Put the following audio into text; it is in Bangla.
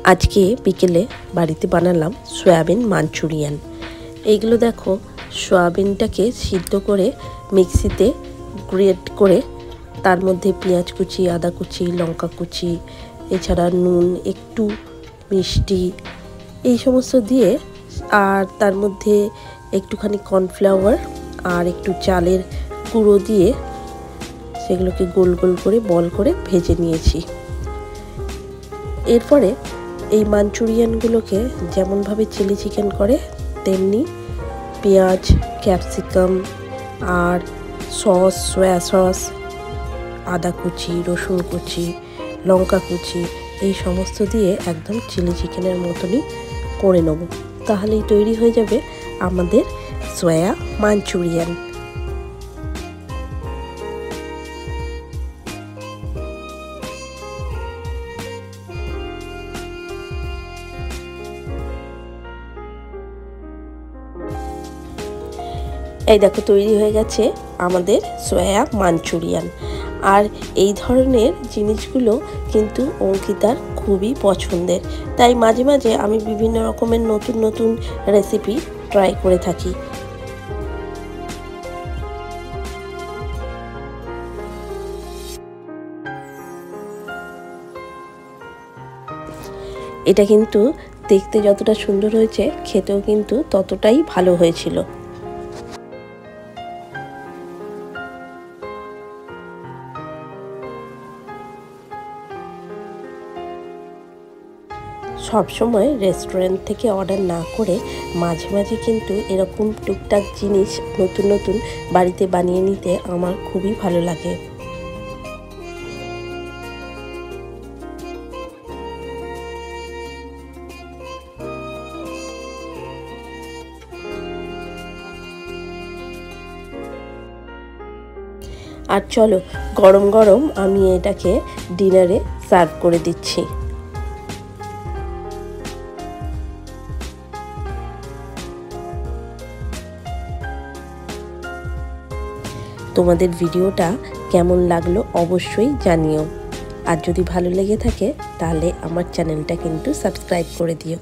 আজকে বিকেলে বাড়িতে বানালাম সয়াবিন মাঞ্চুরিয়ান। এইগুলো দেখো, সয়াবিনটাকে সিদ্ধ করে মিক্সিতে গ্রেট করে তার মধ্যে পেঁয়াজ কুচি, আদা কুচি, লঙ্কা কুচি, এছাড়া নুন, একটু মিষ্টি, এই সমস্ত দিয়ে, আর তার মধ্যে একটুখানি কর্নফ্লাওয়ার আর একটু চালের গুঁড়ো দিয়ে সেগুলোকে গোল গোল করে বল করে ভেজে নিয়েছি। এরপরে এই মাঞ্চুরিয়ানগুলোকে যেমনভাবে চিলি চিকেন করে তেমনি পেঁয়াজ, ক্যাপসিকাম আর সস, সয়া সস, আদা কুচি, রসুন কুচি, লঙ্কা কুচি, এই সমস্ত দিয়ে একদম চিলি চিকেনের মতনই করে নেব। তাহলেই তৈরি হয়ে যাবে আমাদের সয়া মাঞ্চুরিয়ান। এই দেখো, তৈরি হয়ে গেছে আমাদের সয়া মাঞ্চুরিয়ান। আর এই ধরনের জিনিসগুলো কিন্তু অঙ্কিতার খুবই পছন্দের, তাই মাঝে মাঝে আমি বিভিন্ন রকমের নতুন নতুন রেসিপি ট্রাই করে থাকি। এটা কিন্তু দেখতে যতটা সুন্দর হয়েছে, খেতেও কিন্তু ততটাই ভালো হয়েছিল। সবসময় রেস্টুরেন্ট থেকে অর্ডার না করে মাঝে মাঝে কিন্তু এরকম টুকটাক জিনিস নতুন নতুন বাড়িতে বানিয়ে নিতে আমার খুবই ভালো লাগে। আর চলো, গরম গরম আমি এটাকে ডিনারে সার্ভ করে দিচ্ছি। তোমাদের ভিডিওটা কেমন লাগলো অবশ্যই জানিও। আর যদি ভালো লেগে থাকে তাহলে আমার চ্যানেলটা কিন্তু সাবস্ক্রাইব করে দিও।